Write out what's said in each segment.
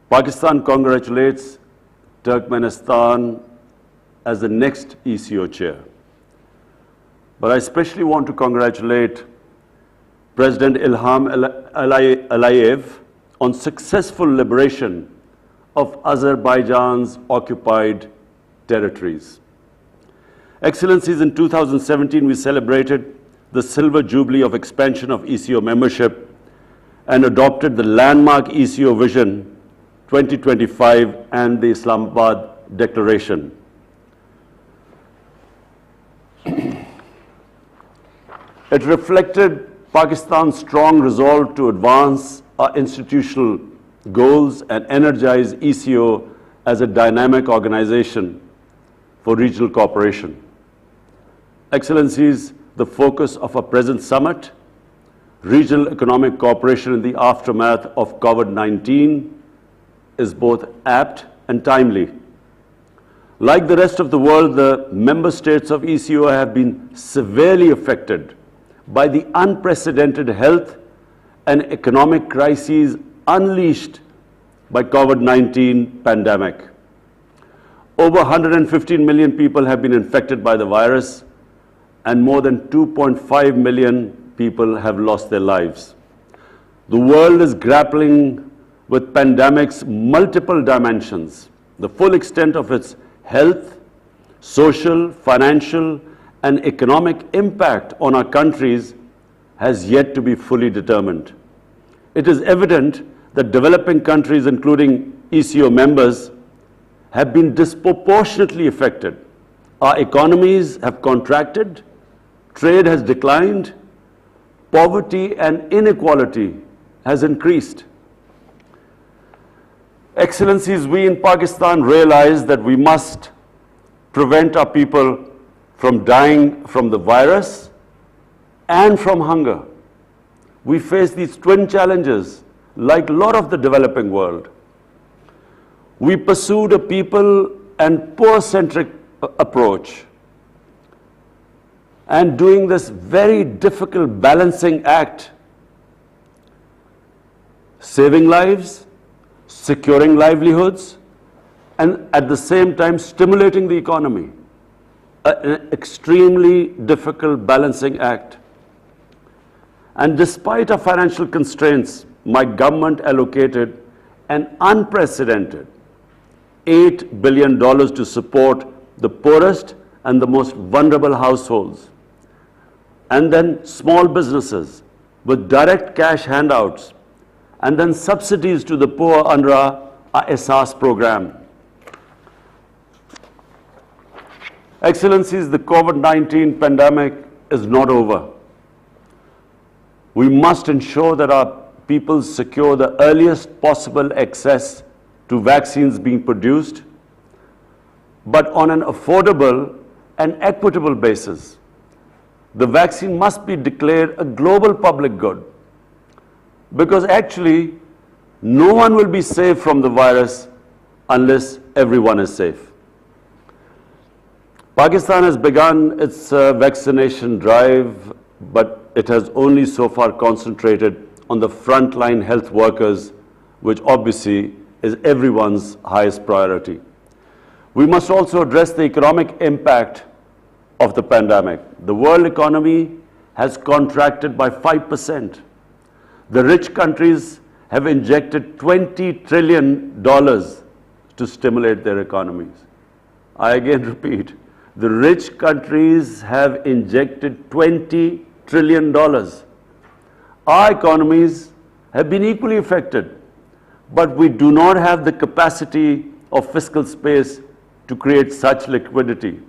Pakistan congratulates Turkmenistan as the next ECO chair. But I especially want to congratulate President Ilham Aliyev on successful liberation of Azerbaijan's occupied territories. Excellencies, in 2017 we celebrated the Silver Jubilee of expansion of ECO membership and adopted the landmark ECO Vision 2025 and the Islamabad Declaration. It reflected Pakistan's strong resolve to advance our institutional goals and energize ECO as a dynamic organization for regional cooperation. Excellencies, the focus of our present summit, regional economic cooperation in the aftermath of COVID-19, is both apt and timely. Like the rest of the world, the member states of ECO have been severely affected by the unprecedented health and economic crises unleashed by COVID-19 pandemic. Over 115 million people have been infected by the virus, and more than 2.5 million people have lost their lives. The world is grappling with pandemic's multiple dimensions. The full extent of its health, social, financial, and economic impact on our countries has yet to be fully determined. It is evident that developing countries, including ECO members, have been disproportionately affected. Our economies have contracted, trade has declined, poverty and inequality has increased. Excellencies, we in Pakistan realize that we must prevent our people from dying from the virus and from hunger. We face these twin challenges like a lot of the developing world. We pursued a people and poor-centric approach, and doing this very difficult balancing act, saving lives, securing livelihoods, and at the same time stimulating the economy. An extremely difficult balancing act. And despite our financial constraints, my government allocated an unprecedented $8 billion to support the poorest and the most vulnerable households, and then small businesses with direct cash handouts, and then subsidies to the poor under our Ehsaas program. Excellencies, the COVID-19 pandemic is not over. We must ensure that our people secure the earliest possible access to vaccines being produced, but on an affordable and equitable basis. The vaccine must be declared a global public good, because actually no one will be safe from the virus unless everyone is safe. Pakistan has begun its vaccination drive, but it has only so far concentrated on the frontline health workers, which obviously is everyone's highest priority. We must also address the economic impact of the pandemic. The world economy has contracted by 5%. The rich countries have injected $20 trillion to stimulate their economies. I again repeat, the rich countries have injected $20 trillion. Our economies have been equally affected, but we do not have the capacity of fiscal space to create such liquidity.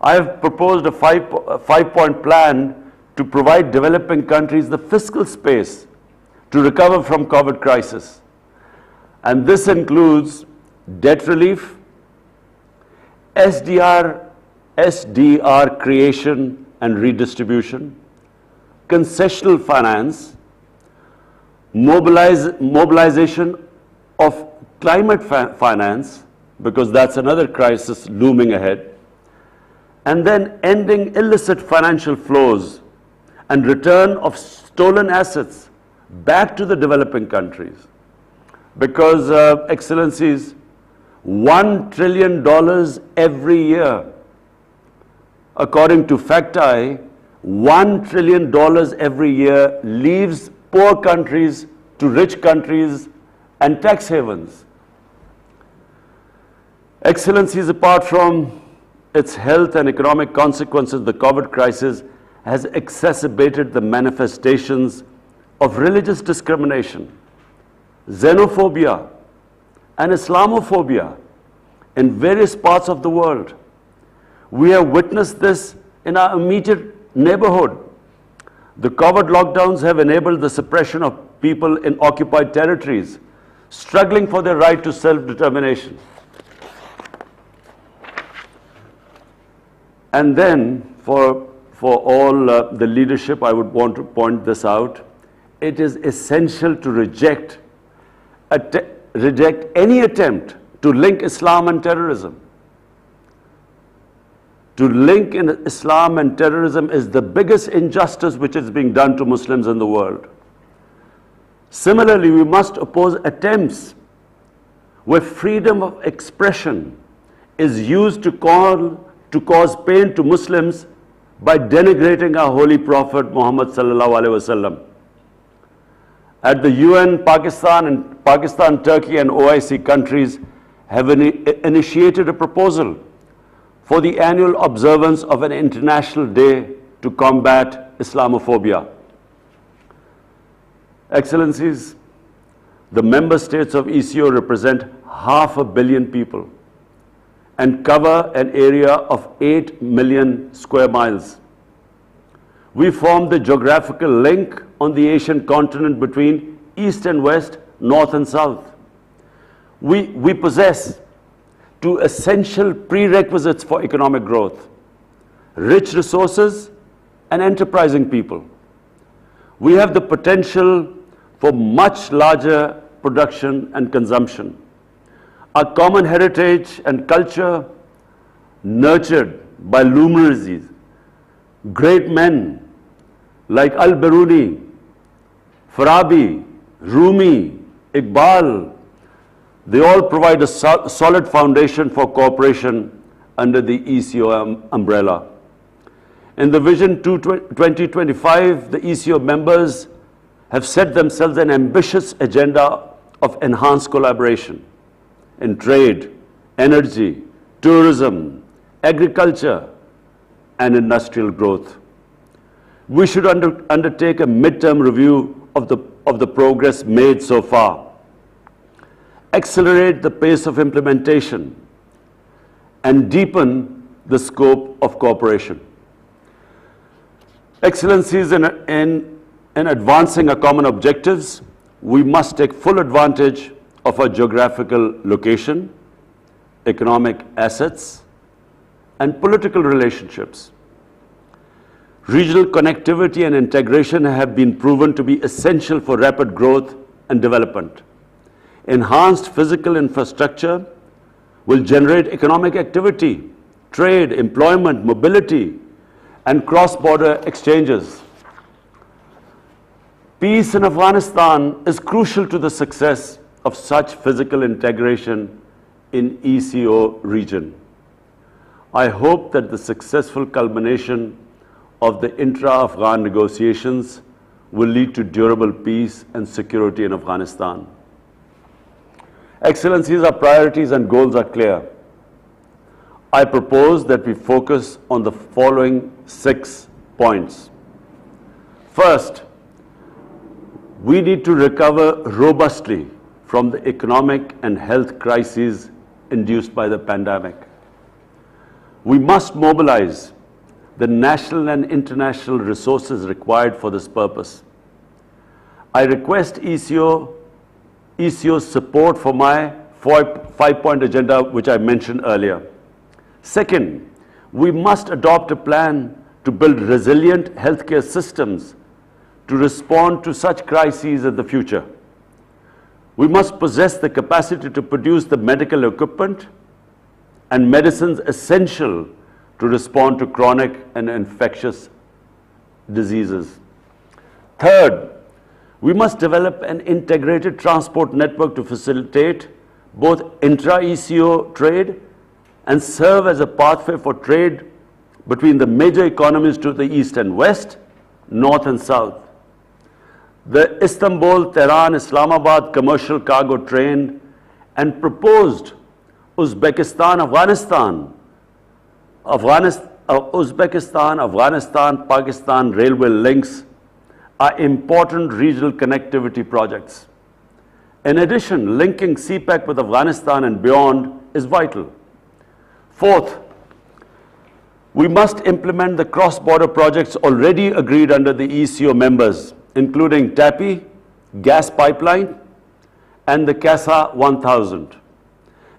I have proposed a five-point plan to provide developing countries the fiscal space to recover from COVID crisis. And this includes debt relief, SDR creation and redistribution, concessional finance, mobilization of climate finance, because that's another crisis looming ahead, and then ending illicit financial flows and return of stolen assets back to the developing countries. because, Excellencies, $1 trillion every year, according to FactEye, $1 trillion every year leaves poor countries to rich countries and tax havens. Excellencies, apart from its health and economic consequences, the COVID crisis has exacerbated the manifestations of religious discrimination, xenophobia, and Islamophobia in various parts of the world. We have witnessed this in our immediate neighborhood. The COVID lockdowns have enabled the suppression of people in occupied territories, struggling for their right to self-determination. And then, for all the leadership, I would want to point this out. It is essential to reject any attempt to link Islam and terrorism. To link in Islam and terrorism is the biggest injustice which is being done to Muslims in the world. Similarly, we must oppose attempts where freedom of expression is used to cause pain to Muslims by denigrating our holy Prophet Muhammad sallallahu alaihi wasallam. At the UN, Pakistan, Turkey and OIC countries have initiated a proposal for the annual observance of an international day to combat Islamophobia. Excellencies, the member states of ECO represent 500 million people and cover an area of 8 million square miles. We form the geographical link on the Asian continent between East and West, North and South. We possess two essential prerequisites for economic growth: rich resources and enterprising people. We have the potential for much larger production and consumption. Our common heritage and culture, nurtured by luminaries, great men like Al-Biruni, Farabi, Rumi, Iqbal, they all provide a solid foundation for cooperation under the ECO umbrella. In the Vision 2025, the ECO members have set themselves an ambitious agenda of enhanced collaboration in trade, energy, tourism, agriculture, and industrial growth. We should undertake a midterm review of the progress made so far, accelerate the pace of implementation, and deepen the scope of cooperation. Excellencies, in advancing our common objectives, we must take full advantage of our geographical location, economic assets, and political relationships. Regional connectivity and integration have been proven to be essential for rapid growth and development. Enhanced physical infrastructure will generate economic activity, trade, employment, mobility, and cross-border exchanges. Peace in Afghanistan is crucial to the success of such physical integration in ECO region. I hope that the successful culmination of the intra-Afghan negotiations will lead to durable peace and security in Afghanistan. Excellencies, our priorities and goals are clear. I propose that we focus on the following 6 points. First, we need to recover robustly from the economic and health crises induced by the pandemic. We must mobilize the national and international resources required for this purpose. I request ECO's support for my 5-point agenda, which I mentioned earlier. Second, we must adopt a plan to build resilient healthcare systems to respond to such crises in the future. We must possess the capacity to produce the medical equipment and medicines essential to respond to chronic and infectious diseases. Third, We must develop an integrated transport network to facilitate both intra-ECO trade and serve as a pathway for trade between the major economies to the east and west, north and south. The Istanbul, Tehran, Islamabad commercial cargo train and proposed Uzbekistan-Afghanistan-Pakistan railway links are important regional connectivity projects. In addition, linking CPEC with Afghanistan and beyond is vital. Fourth, we must implement the cross-border projects already agreed under the ECO members, including TAPI, gas pipeline, and the CASA 1000,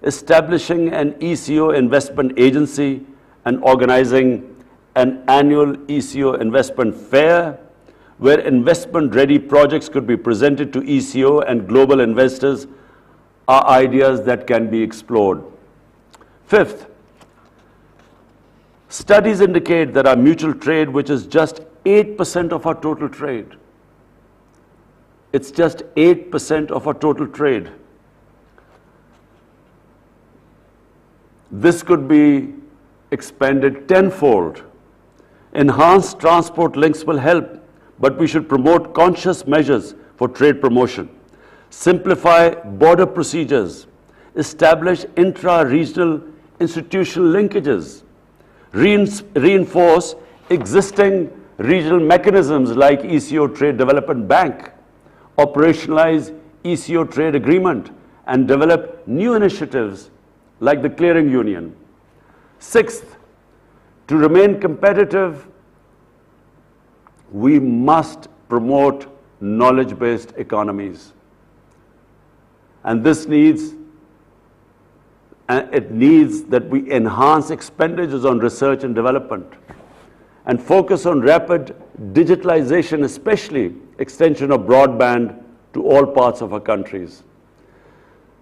establishing an ECO investment agency and organizing an annual ECO investment fair where investment-ready projects could be presented to ECO and global investors are ideas that can be explored. Fifth, studies indicate that our mutual trade, which is just 8% of our total trade, it's just 8% of our total trade. This could be expanded tenfold. Enhanced transport links will help, but we should promote conscious measures for trade promotion, simplify border procedures, establish intra-regional institutional linkages, reinforce existing regional mechanisms like ECO Trade Development Bank, operationalize ECO trade agreement, and develop new initiatives like the clearing union. Sixth, to remain competitive, we must promote knowledge-based economies. And this needs that we enhance expenditures on research and development and focus on rapid digitalization, especially extension of broadband to all parts of our countries.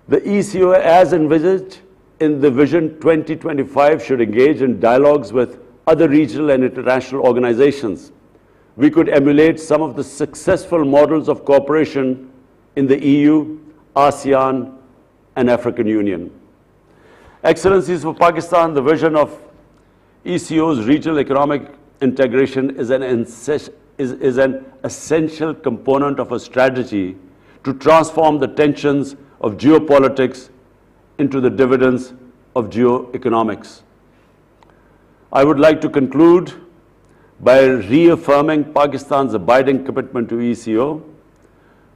The ECO, as envisaged in the Vision 2025, should engage in dialogues with other regional and international organizations. We could emulate some of the successful models of cooperation in the EU, ASEAN, and African Union. Excellencies, for Pakistan, the vision of ECO's regional economic integration is an essential component of a strategy to transform the tensions of geopolitics into the dividends of geoeconomics. I would like to conclude by reaffirming Pakistan's abiding commitment to ECO,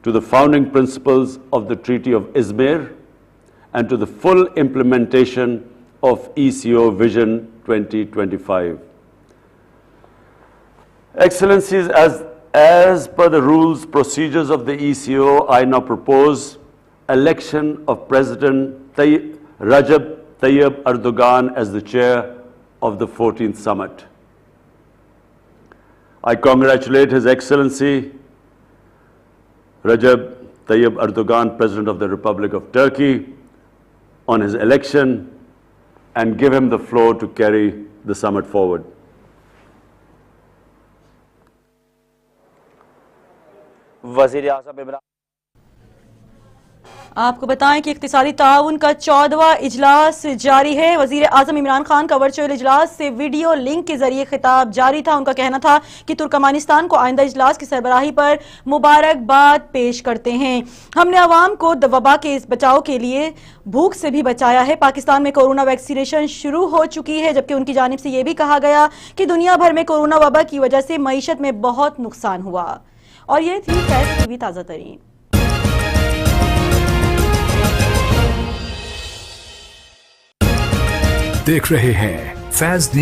to the founding principles of the Treaty of Izmir, and to the full implementation of ECO Vision 2025. Excellencies, as per the rules, procedures of the ECO, I now propose election of President Recep Tayyip Erdogan as the chair of the 14th summit. I congratulate His Excellency Recep Tayyip Erdogan, President of the Republic of Turkey, on his election and give him the floor to carry the summit forward. वज़ीर आज़म इमरान। आपको बताएं कि इक़्तिसादी ताउन का 14वां इजलास जारी है। वज़ीर आज़म इमरान खान का वर्चुअल इजलास से वीडियो लिंक के जरिए खिताब जारी था। उनका कहना था कि तुर्कमानिस्तान को आइंदा इजलास की सरबराही पर मुबारकबाद पेश करते हैं। हमने अवाम को वबा के इस बचाव के लिए भूख से भी बचाया है। पाकिस्तान में कोरोना वैक्सीनेशन शुरू हो चुकी है, जबकि उनकी जानिब से यह भी कहा गया कि दुनिया भर में कोरोना वबा की वजह से मईशत में बहुत नुकसान हुआ। और ये थी फैज़ टीवी ताज़ा तरीन। देख रहे हैं फैज